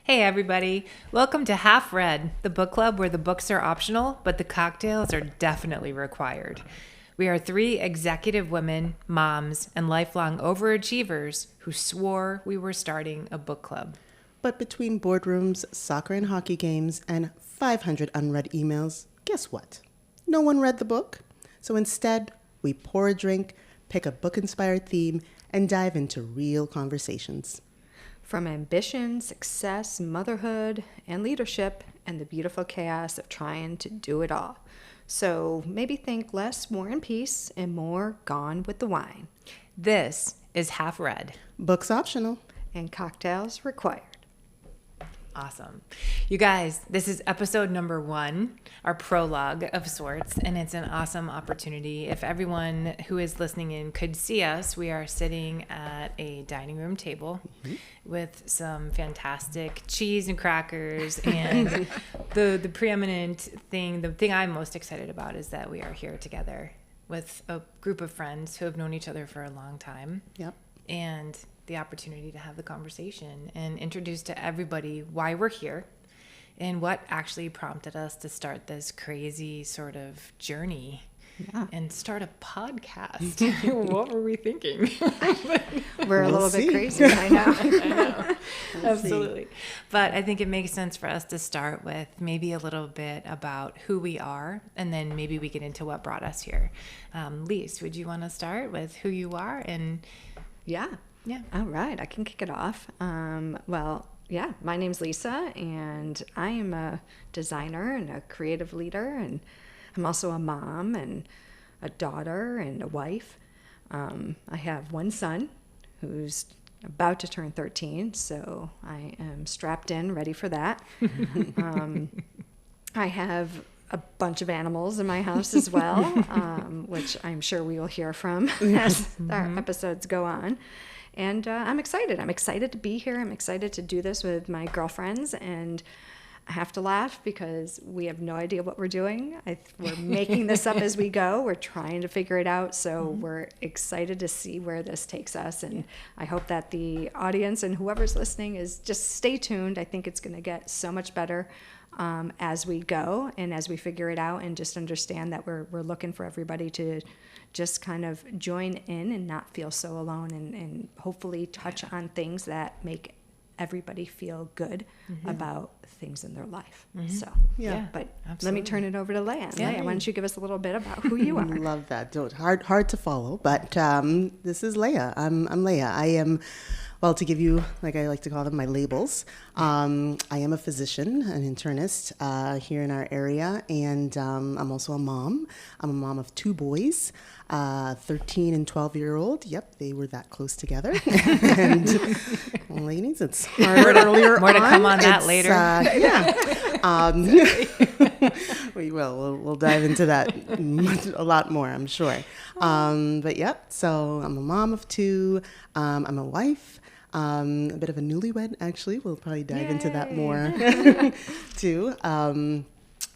Hey everybody, welcome to Half Read, the book club where the books are optional, but the cocktails are definitely required. We are three executive women, moms, and lifelong overachievers who swore we were starting a book club. But between boardrooms, soccer and hockey games, and 500 unread emails, guess what? No one read the book. So instead, we pour a drink, pick a book-inspired theme, and dive into real conversations. From ambition, success, motherhood, and leadership, and the beautiful chaos of trying to do it all. So maybe think less War and Peace and more Gone with the Wine. This is Half Read. Books optional. And cocktails required. Awesome. You guys, this is episode number 1, our prologue of sorts, and it's an awesome opportunity. If everyone who is listening in could see us, we are sitting at a dining room table with some fantastic cheese and crackers, and the preeminent thing, the thing I'm most excited about is that we are here together with a group of friends who have known each other for a long time. Yep. And the opportunity to have the conversation and introduce to everybody why we're here and what actually prompted us to start this crazy sort of journey and start a podcast. What were we thinking? We're a little bit crazy, I know. I know. Absolutely. But I think it makes sense for us to start with maybe a little bit about who we are, and then maybe we get into what brought us here. Lise, would you want to start with who you are? And Yeah. All right. I can kick it off. My name's Lisa, and I am a designer and a creative leader, and I'm also a mom and a daughter and a wife. I have one son who's about to turn 13, so I am strapped in, ready for that. I have a bunch of animals in my house as well, which I'm sure we will hear from as our episodes go on. And I'm excited. I'm excited to be here. I'm excited to do this with my girlfriends. And I have to laugh because we have no idea what we're doing. We're making this up as we go. We're trying to figure it out. So we're excited to see where this takes us. And I hope that the audience and whoever's listening is just stay tuned. I think it's going to get so much better as we go and as we figure it out, and just understand that we're looking for everybody to just kind of join in and not feel so alone, and hopefully touch on things that make everybody feel good about things in their life. So, but absolutely. let me turn it over to Leah. Yeah. Leah, why don't you give us a little bit about who you are? Love that. Hard to follow, but this is Leah. I'm Leah. I am, well, to give you, like I like to call them, my labels. I am a physician, an internist here in our area, and I'm also a mom. I'm a mom of 2 boys, 13 and 12-year-old. Yep, they were that close together. And ladies, it's hard earlier more to come on that later. We will. We'll dive into that a lot more, I'm sure. But yep, so I'm a mom of 2. I'm a wife. A bit of a newlywed, actually. We'll probably dive into that more too.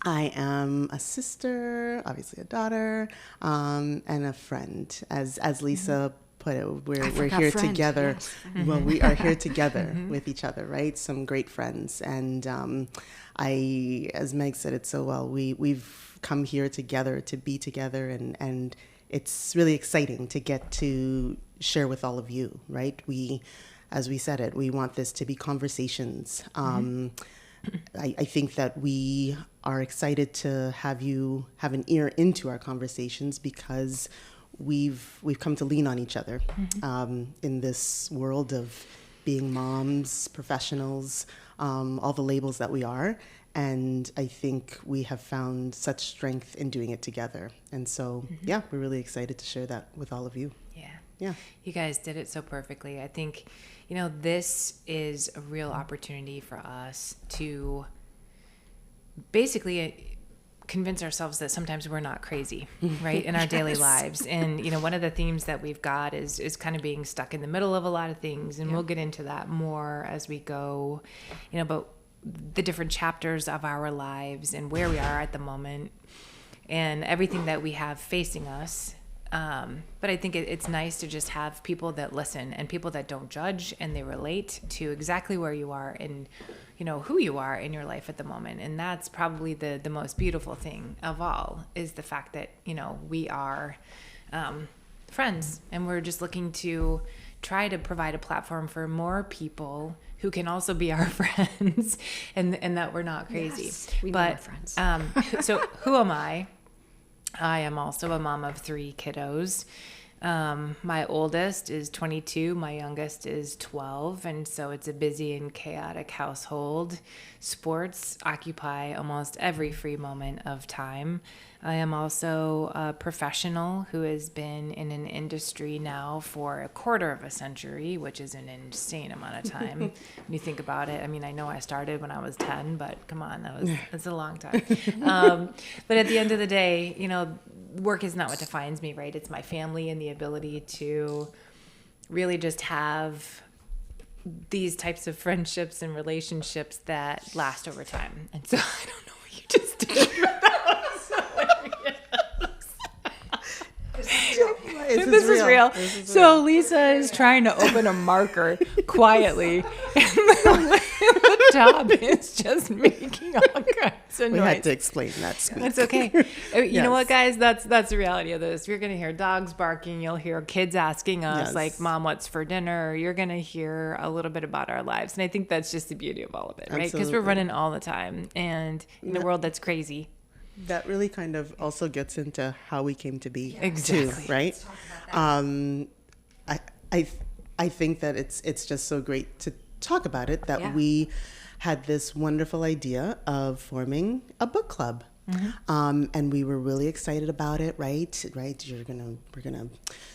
I am a sister, obviously a daughter, and a friend. As Lisa put it, we're here together. Yes. Well, we are here together with each other, right? Some great friends. And as Meg said it so well, we've come here together to be together, and it's really exciting to get to share with all of you, right? As we said it, we want this to be conversations. I think that we are excited to have you have an ear into our conversations because we've come to lean on each other in this world of being moms, professionals, all the labels that we are. And I think we have found such strength in doing it together. And so, we're really excited to share that with all of you. Yeah. You guys did it so perfectly. I think, this is a real opportunity for us to basically convince ourselves that sometimes we're not crazy, right, in our daily lives. And, one of the themes that we've got is kind of being stuck in the middle of a lot of things. And we'll get into that more as we go, but the different chapters of our lives and where we are at the moment and everything that we have facing us. But I think it's nice to just have people that listen and people that don't judge, and they relate to exactly where you are and who you are in your life at the moment. And that's probably the most beautiful thing of all, is the fact that, we are friends, and we're just looking to try to provide a platform for more people who can also be our friends, and that we're not crazy. Yes, we need but more friends. So who am I? I am also a mom of 3 kiddos. My oldest is 22, my youngest is 12, and so it's a busy and chaotic household. Sports occupy almost every free moment of time. I am also a professional who has been in an industry now for a quarter of a century, which is an insane amount of time when you think about it. I mean, I know I started when I was 10, but come on, that's a long time. But at the end of the day, work is not what defines me, right? It's my family and the ability to really just have these types of friendships and relationships that last over time. And so I don't know what you just did. This is real. So Lisa is trying to open a marker quietly, and the dog is just making all kinds of noise. We had to explain that. Squeak. That's okay. You know what, guys? That's the reality of this. You're going to hear dogs barking. You'll hear kids asking us, like, "Mom, what's for dinner?" You're going to hear a little bit about our lives, and I think that's just the beauty of all of it, right? Because we're running all the time, and in a world that's crazy. That really kind of also gets into how we came to be, exactly. too, right? I think that it's just so great to talk about it, that we had this wonderful idea of forming a book club. And we were really excited about it, right? We're gonna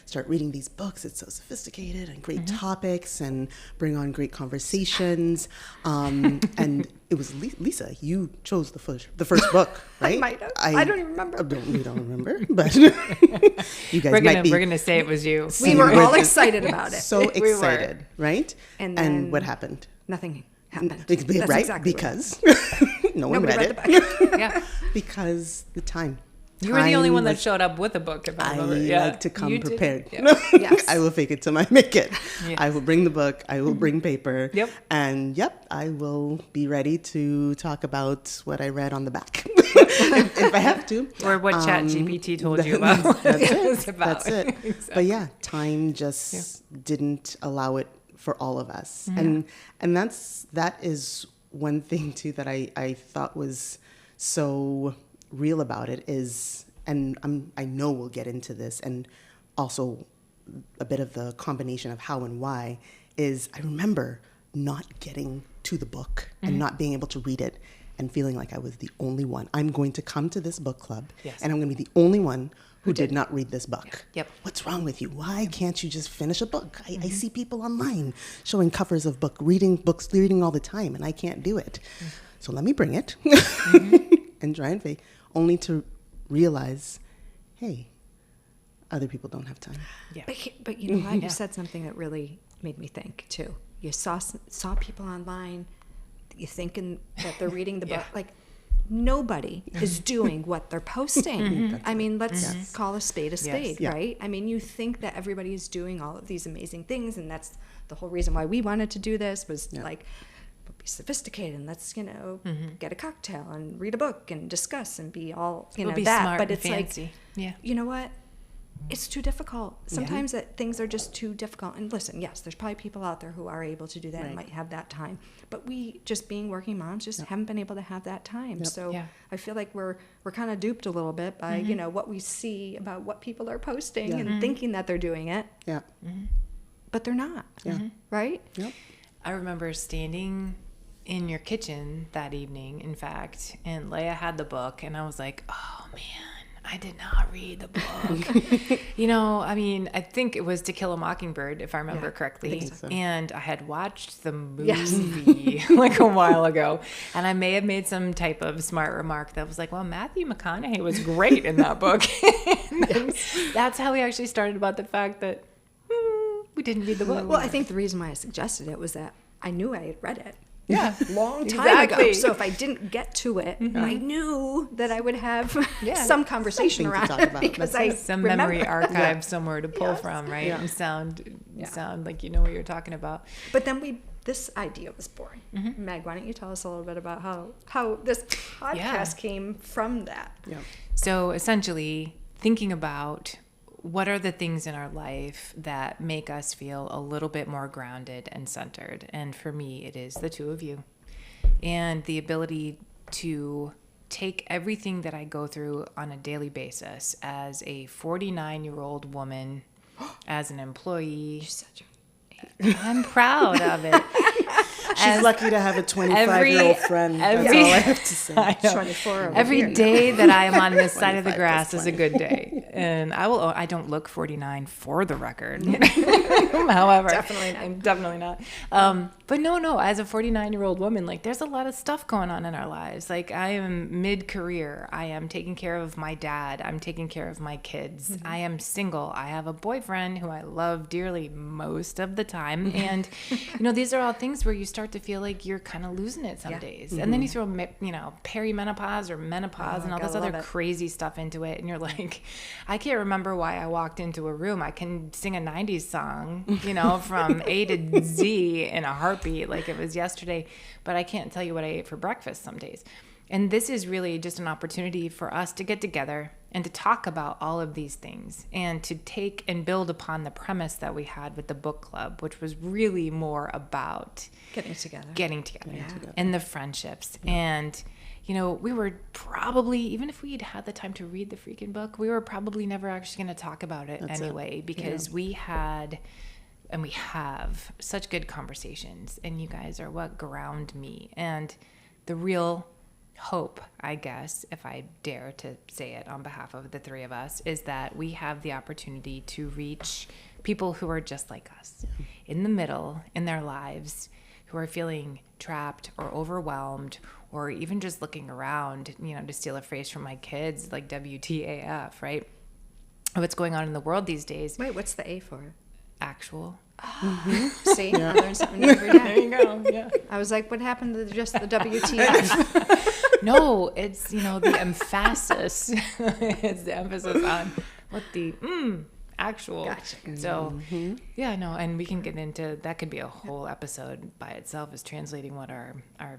start reading these books. It's so sophisticated and great topics, and bring on great conversations. And it was Lisa. You chose the first book, right? I might have. I don't even remember. We don't remember, but you guys we're gonna say it was you. We were all excited about it. So excited, right? And what happened? Nothing happened. Right? Exactly because no one Nobody read read it. the book. Yeah. Because the time. You were the only one that showed up with a book, if I remember. like to come prepared. Yes. I will fake it till I make it. Yes. I will bring the book. I will bring paper. Yep. And I will be ready to talk about what I read on the back if I have to. Or what ChatGPT told you about. That's it. Exactly. But yeah, time just didn't allow it for all of us. And that is one thing too that I thought was so real about it is, and I know we'll get into this, and also a bit of the combination of how and why is, I remember not getting to the book and not being able to read it and feeling like I was the only one. I'm going to come to this book club and I'm going to be the only one who did not read this book. Yep. What's wrong with you? Why can't you just finish a book? I see people online showing covers of reading all the time, and I can't do it. So let me bring it and try and fake, only to realize, hey, other people don't have time. Yeah. But you know what? You said something that really made me think too. You saw people online, you thinking that they're reading the book, like nobody is doing what they're posting. I mean, let's call a spade, right? I mean, you think that everybody is doing all of these amazing things, and that's the whole reason why we wanted to do this was like, be sophisticated and let's get a cocktail and read a book and discuss and be all be that. smart but and it's fancy. like, you know what? It's too difficult. Sometimes that things are just too difficult. And listen, yes, there's probably people out there who are able to do that and might have that time. But we, just being working moms, just haven't been able to have that time. So I feel like we're kind of duped a little bit by what we see about what people are posting and thinking that they're doing it. Yeah. But they're not. Yeah. Right? Yep. I remember standing in your kitchen that evening, in fact, and Leia had the book, and I was like, oh man, I did not read the book. I mean, I think it was To Kill a Mockingbird, if I remember correctly. I think so. And I had watched the movie like a while ago, and I may have made some type of smart remark that was like, well, Matthew McConaughey was great in that book. That's how we actually started about the fact that we didn't read the book. Well, I think the reason why I suggested it was that I knew I had read it. Yeah, long time ago. So if I didn't get to it, I knew that I would have some conversation something around to talk it about. because That's I some remember. memory archive somewhere to pull from, right? And sound like you know what you're talking about. But then we this idea was born. Meg, why don't you tell us a little bit about how this podcast came from that? Yeah. So essentially, thinking about what are the things in our life that make us feel a little bit more grounded and centered. And for me, it is the two of you. And the ability to take everything that I go through on a daily basis as a 49-year-old woman, as an employee. You're such a I'm proud of it. She's lucky to have a 25-year-old friend. That's all I have to say. 24 over Every here. day that I am on this side of the 25 grass plus is a 20. good day. And I don't look 49 for the record. However, Definitely not. I'm definitely not. But no, as a 49-year-old woman, like there's a lot of stuff going on in our lives. Like I am mid-career. I am taking care of my dad. I'm taking care of my kids. I am single. I have a boyfriend who I love dearly most of the time. And, these are all things where you start to feel like you're kind of losing it some days. And then you throw, perimenopause or menopause and all this gotta other love it. crazy stuff into it. And you're like, I can't remember why I walked into a room. I can sing a 90s song, from A to Z in a heartbeat like it was yesterday. But I can't tell you what I ate for breakfast some days. And this is really just an opportunity for us to get together and to talk about all of these things and to take and build upon the premise that we had with the book club, which was really more about Getting together. And the friendships. And, we were probably, even if we had the time to read the freaking book, we were probably never actually going to talk about it anyway, because we had and we have such good conversations, and you guys are what ground me. And the real hope, I guess, if I dare to say it on behalf of the three of us, is that we have the opportunity to reach people who are just like us, in the middle in their lives, who are feeling trapped or overwhelmed, or even just looking around, to steal a phrase from my kids, like WTAF, right? What's going on in the world these days. Wait, what's the A for? Actual. See, I learn something new every day. There you go. Yeah. I was like, what happened to just the WTF? No, it's, the emphasis. It's the emphasis on what the actual. Gotcha. So, and we can get into, that could be a whole episode by itself, is translating what our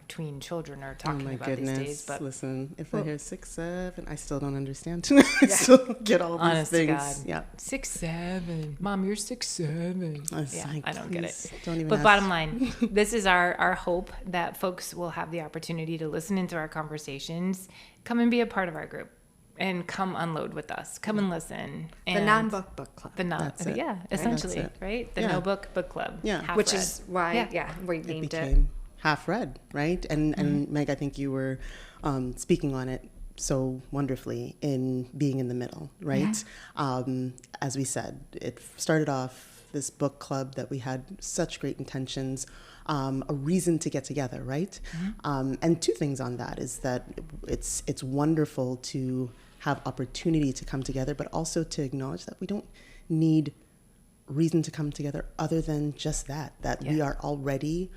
tween children are talking about these days. But listen, if I hear 6, 7, I still don't understand. I still get all these honest to things. God. Yeah. 6, 7. Mom, you're 6, 7. I don't get it. Don't even But ask. bottom line, this is our hope that folks will have the opportunity to listen into our conversations, come and be a part of our group, and come unload with us. Come and listen. The And non-book book club. That's it. Yeah, essentially, That's it. right? The Yeah. no book book club. Yeah. Half Which read. is why, we It named it. became half read, right? And Meg, I think you were speaking on it so wonderfully in being in the middle, right? As we said, it started off this book club that we had such great intentions, a reason to get together, right? And two things on that is that it's wonderful to have opportunity to come together, but also to acknowledge that we don't need reason to come together other than just that we are already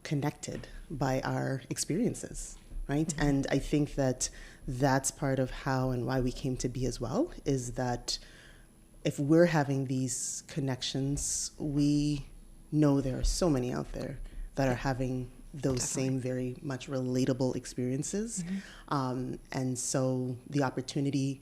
connected by our experiences, right? And I think that that's part of how and why we came to be as well, is that if we're having these connections, we know there are so many out there that are having those same very much relatable experiences. And so the opportunity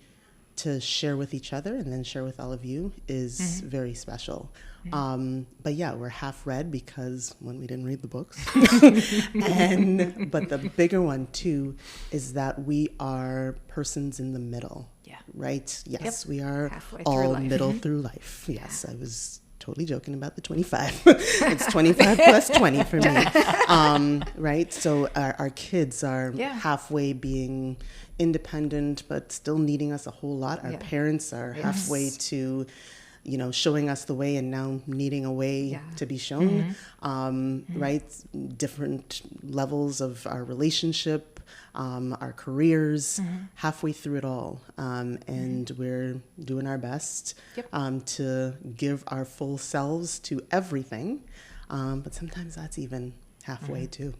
to share with each other and then share with all of you is very special. But yeah, we're half read because when we didn't read the books. But the bigger one too is that we are persons in the middle. Yeah. Right? Yes, we are Halfway through all life. middle through life. Yes, I was totally joking about the 25. It's 25 plus 20 for me. Right? So our kids are halfway being independent, but still needing us a whole lot. Our parents are halfway to, showing us the way and now needing a way to be shown. Right? Different levels of our relationship, our careers, halfway through it all. And we're doing our best to give our full selves to everything. But sometimes that's even halfway too.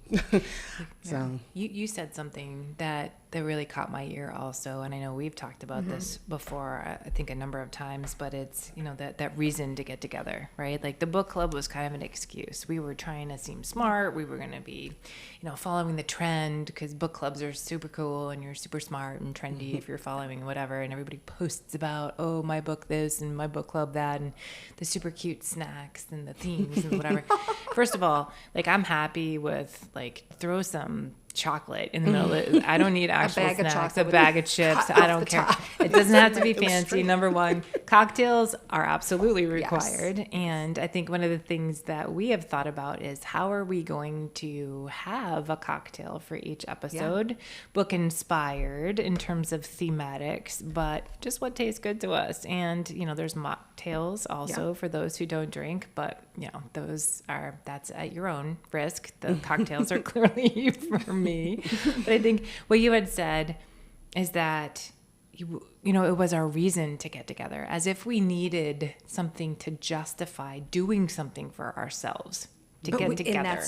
So you said something that really caught my ear also, and I know we've talked about this before, I think a number of times, but it's, you know, that reason to get together, right? Like the book club was kind of an excuse. We were trying to seem smart. We were going to be, you know, following the trend, because book clubs are super cool and you're super smart and trendy if you're following whatever, and everybody posts about, oh, my book this and my book club that, and the super cute snacks and the themes and whatever. First of all, like, I'm happy with, like, throw some chocolate in the middle of it. I don't need actual snacks, a bag of chips. I don't care. It doesn't have to be fancy. Number one, cocktails are absolutely required. Yes. And I think one of the things that we have thought about is, how are we going to have a cocktail for each episode? Book inspired in terms of thematics, but just what tastes good to us. And, you know, there's mocktails also for those who don't drink, but, you know, that's at your own risk. The cocktails are clearly for me. But I think what you had said is that, you know, it was our reason to get together, as if we needed something to justify doing something for ourselves to get together.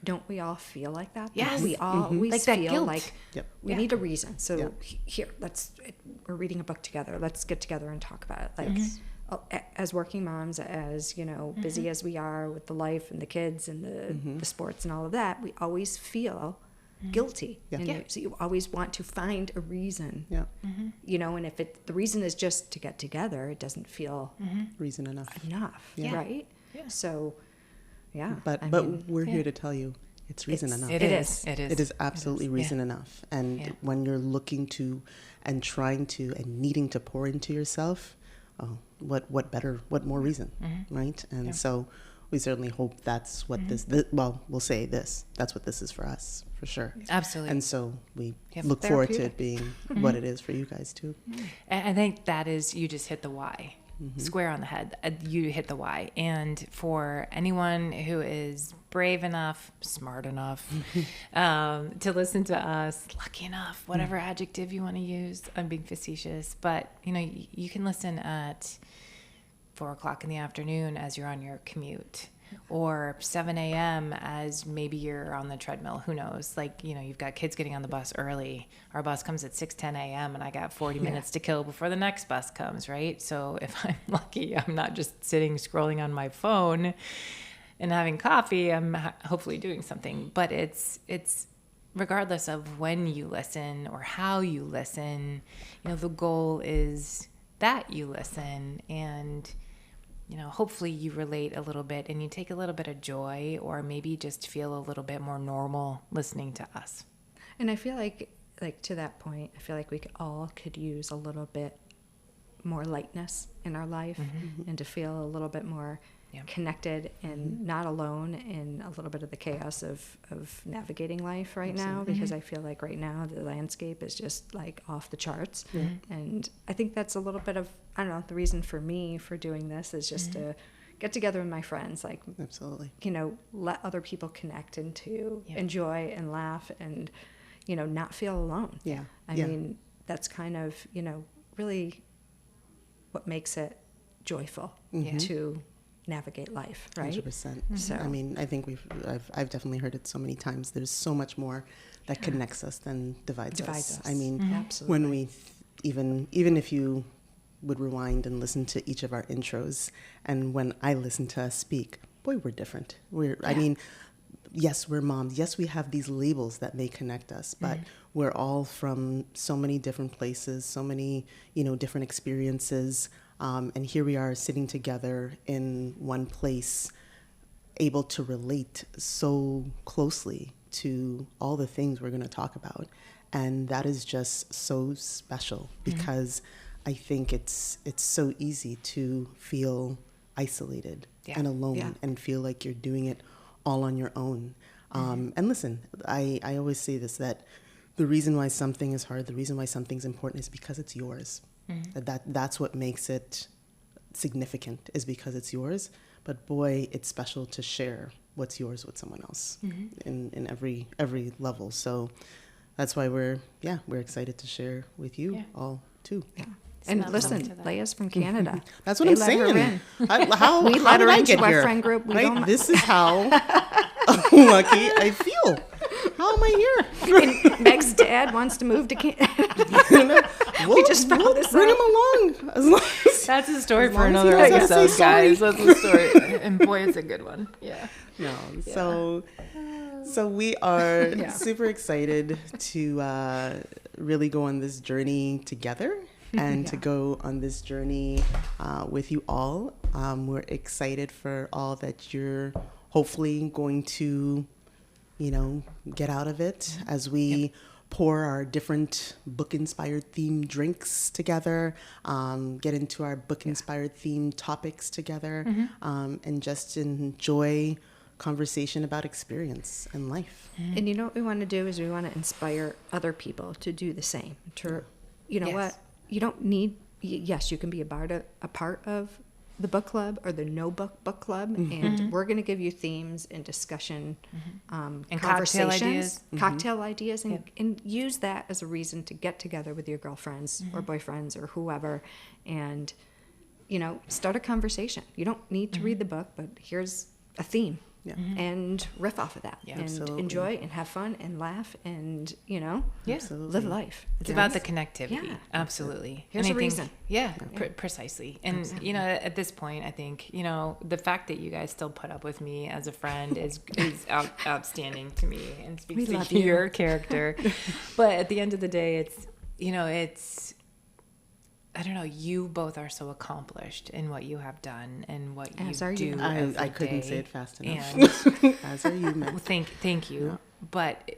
Don't we all feel like that? Yes. We always like that feel guilt. like we need a reason. So here, we're reading a book together. Let's get together and talk about it. Like, as working moms, as, you know, busy as we are with the life and the kids and the sports and all of that, we always feel guilty. So you always want to find a reason. You know, and if the reason is just to get together, it doesn't feel reason enough. Right? So but we're here to tell you it's reason enough. It is It is absolutely reason enough. And when you're looking to and trying to and needing to pour into yourself, what more reason, right? And so we certainly hope that's what we'll say this. That's what this is for us, for sure. Absolutely. And so we look forward to it being what it is for you guys too. And I think that is, you just hit the why. Square on the head. You hit the why. And for anyone who is brave enough, smart enough to listen to us, lucky enough, whatever adjective you want to use, I'm being facetious, but, you know, you can listen at 4:00 in the afternoon as you're on your commute, or 7 a.m. as maybe you're on the treadmill. Who knows? Like, you know, you've got kids getting on the bus early. Our bus comes at 6:10 a.m. and I got 40 minutes to kill before the next bus comes, right? So if I'm lucky, I'm not just sitting scrolling on my phone and having coffee. I'm hopefully doing something. But it's regardless of when you listen or how you listen, you know, the goal is that you listen, and, you know, hopefully you relate a little bit and you take a little bit of joy, or maybe just feel a little bit more normal listening to us. And I feel like to that point, I feel like we could use a little bit more lightness in our life, and to feel a little bit more connected and not alone in a little bit of the chaos of navigating life right now, because I feel like right now the landscape is just like off the charts. And I think that's a little bit of, I don't know, the reason for me for doing this is just to get together with my friends, like, absolutely, you know, let other people connect and to enjoy and laugh and, you know, not feel alone. I mean, that's kind of, you know, really what makes it joyful to navigate life, right? 100%. So I mean, I think I've definitely heard it so many times. There's so much more that connects us than divides us. I mean, absolutely. When we even if you would rewind and listen to each of our intros, and when I listen to us speak, boy, we're different. I mean, yes, we're moms. Yes, we have these labels that may connect us, but we're all from so many different places, so many, you know, different experiences. And here we are sitting together in one place, able to relate so closely to all the things we're going to talk about. And that is just so special, because I think it's so easy to feel isolated and alone and feel like you're doing it all on your own. And listen, I always say this, that the reason why something is hard, the reason why something's important is because it's yours. That's what makes it significant, is because it's yours. But boy, it's special to share what's yours with someone else in every level. So that's why we're excited to share with you all too. And listen, Leia's from Canada. That's what I'm saying. We how let did her I into get our here? friend group. This is how lucky I feel. How am I here? And Meg's dad wants to move to Canada. We just found this bring out. him along. As long as, That's a story as for long as he another doesn't say episode, sorry. guys. That's a story. And boy, it's a good one. Yeah. No. So we are super excited to really go on this journey together and to go on this journey with you all. We're excited for all that you're hopefully going to, get out of it as we pour our different book-inspired themed drinks together, get into our book-inspired themed topics together, and just enjoy conversation about experience and life. And you know what we want to do is we want to inspire other people to do the same. To, what? You don't need, yes, you can be a part of the book club or the no book club, and we're going to give you themes and discussion, And conversations, cocktail ideas. cocktail ideas, and use that as a reason to get together with your girlfriends or boyfriends or whoever, and start a conversation. You don't need to read the book, but here's a theme. Yeah. And riff off of that, and Absolutely. enjoy and have fun and laugh and Absolutely. live life. It's about the connectivity. Yeah. Absolutely. Here's And a I think- reason. Yeah, precisely. And, at this point, I think, the fact that you guys still put up with me as a friend is outstanding to me and speaks We to love you. your character. But at the end of the day, it's, I don't know, you both are so accomplished in what you have done and what As you are do you. every I couldn't day. say it fast enough. And As are you, man. well, thank you. But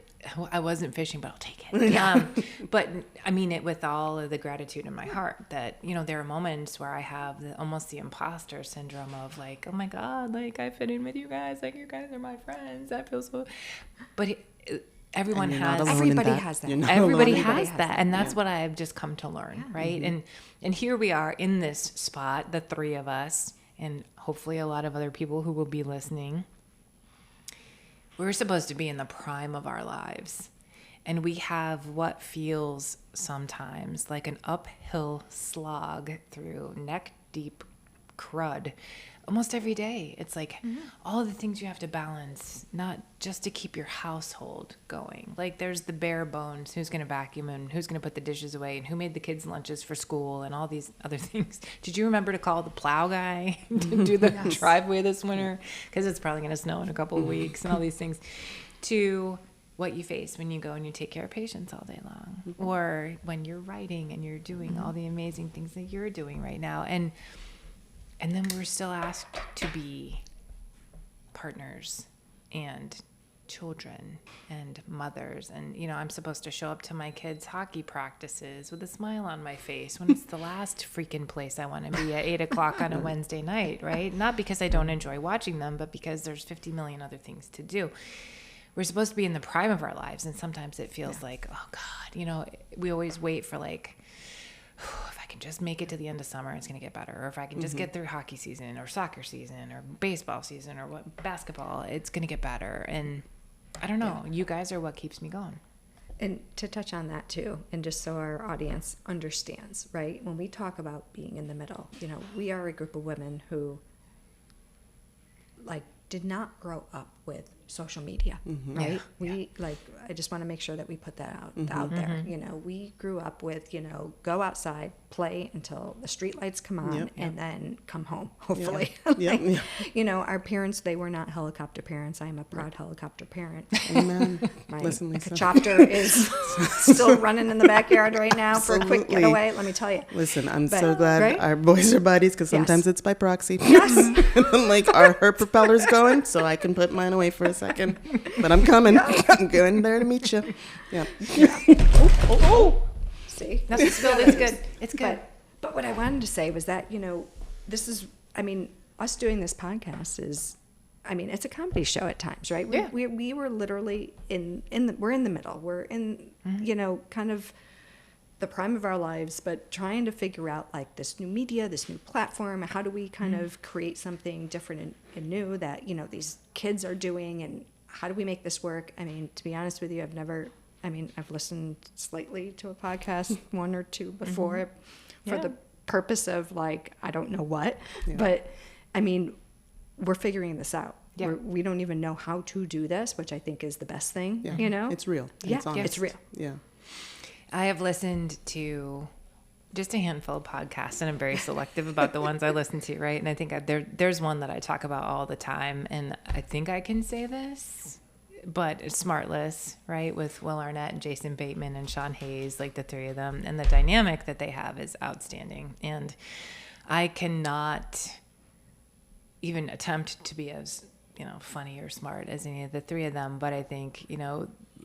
I wasn't fishing, but I'll take it. But I mean it with all of the gratitude in my heart that, there are moments where I have almost the imposter syndrome of like, oh my God, like I fit in with you guys. Like you guys are my friends. I feel so, but everyone And you're not has, alone in Everybody that. has that. You're not everybody alone in has has that. that. And that's what I've just come to learn. Right. And here we are in this spot, the three of us, and hopefully a lot of other people who will be listening. We're supposed to be in the prime of our lives, and we have what feels sometimes like an uphill slog through neck deep crud almost every day. It's like all the things you have to balance, not just to keep your household going. Like there's the bare bones, who's going to vacuum and who's going to put the dishes away and who made the kids lunches for school and all these other things. Did you remember to call the plow guy to do the driveway this winter? Because it's probably going to snow in a couple of weeks and all these things. To what you face when you go and you take care of patients all day long, or when you're writing and you're doing all the amazing things that you're doing right now. And then we're still asked to be partners and children and mothers. And, I'm supposed to show up to my kids' hockey practices with a smile on my face when it's the last freaking place I want to be at 8:00 on a Wednesday night, right? Not because I don't enjoy watching them, but because there's 50 million other things to do. We're supposed to be in the prime of our lives. And sometimes it feels like, oh God, we always wait for like, if I can just make it to the end of summer, it's going to get better. Or if I can just get through hockey season or soccer season or baseball season or basketball, it's going to get better. And I don't know, you guys are what keeps me going. And to touch on that too, and just so our audience understands, right? When we talk about being in the middle, we are a group of women who did not grow up with social media, right? I just want to make sure that we put that out there. We grew up with, go outside, play until the street lights come on, and then come home, hopefully. Our parents, they were not helicopter parents. I am a proud helicopter parent. Amen. My Listen, Lisa. chopper is still running in the backyard right now for a quick Absolutely. getaway, let me tell you. Listen, I'm But- so glad right? our boys are buddies because Yes. sometimes it's by proxy. Yes. I'm like, are her propellers going? So I can put mine away for a second. But I'm coming. I'm going there to meet you. Yeah. See? Nothing spilled. It's good. It's good. But what I wanted to say was that, this is, us doing this podcast is, it's a comedy show at times, right? Yeah. We were literally we're in the middle. We're in, kind of the prime of our lives, but trying to figure out like this new media, this new platform, how do we kind of create something different and new that, these kids are doing, and how do we make this work? To be honest with you, I've listened slightly to a podcast, one or two before, for the purpose of like, I don't know what, but we're figuring this out. Yeah. We don't even know how to do this, which I think is the best thing, Yeah. you know? It's real. Yeah, It's honest. it's real. Yeah. I have listened to just a handful of podcasts, and I'm very selective about the ones I listen to, right? And I think there's one that I talk about all the time, and I think I can say this, but it's Smartless, right? With Will Arnett and Jason Bateman and Sean Hayes, like the three of them, and the dynamic that they have is outstanding. And I cannot even attempt to be as, funny or smart as any of the three of them, but I think,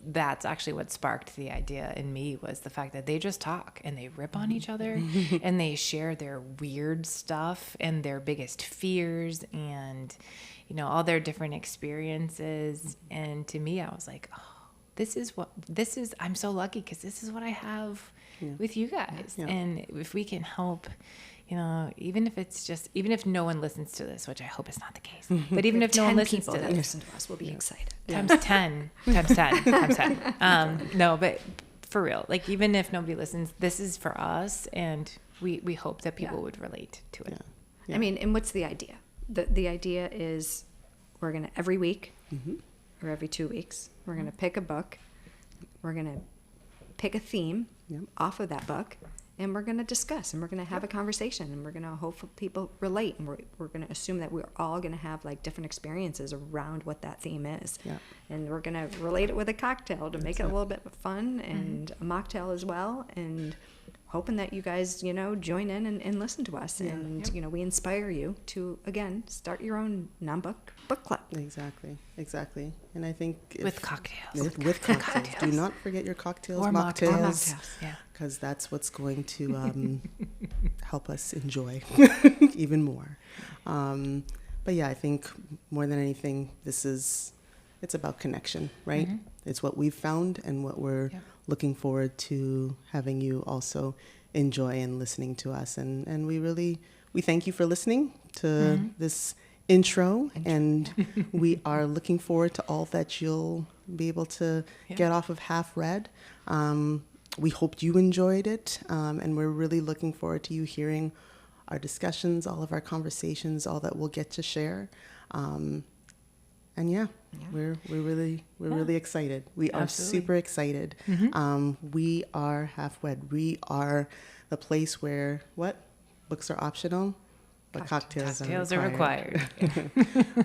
that's actually what sparked the idea in me, was the fact that they just talk and they rip on each other and they share their weird stuff and their biggest fears and, all their different experiences. And to me, I was like, oh, I'm so lucky because this is what I have with you guys. Yeah. And if we can help, even if no one listens to this, which I hope is not the case, but even if no one listens to that this, listen to us will be excited. times 10, times 10. No, but for real, like, even if nobody listens, this is for us, and we hope that people would relate to it. Yeah. I mean, and what's the idea? The idea is we're going to, every week or every 2 weeks, we're going to pick a book. We're going to pick a theme off of that book, and we're going to discuss, and we're going to have a conversation, and we're going to hope people relate, and we're going to assume that we're all going to have like different experiences around what that theme is. Yeah. And we're going to relate it with a cocktail to make it a little bit fun, and a mocktail as well, and hoping that you guys, join in and listen to us. And, we inspire you to, again, start your own non-book book club. Exactly. And I think With cocktails. With cocktails. Do not forget your cocktails, Or mocktails. Yeah. Because that's what's going to help us enjoy even more. But yeah, I think more than anything, it's about connection, right? Mm-hmm. It's what we've found and what we're looking forward to having you also enjoy and listening to us. And we thank you for listening to this intro. And we are looking forward to all that you'll be able to get off of Half Read. We hoped you enjoyed it, and we're really looking forward to you hearing our discussions, all of our conversations, all that we'll get to share. And we're really excited. We are super excited. We are Half Read. We are the place where books are optional, but cocktails are required.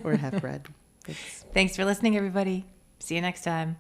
We're Half Read. Thanks for listening, everybody. See you next time.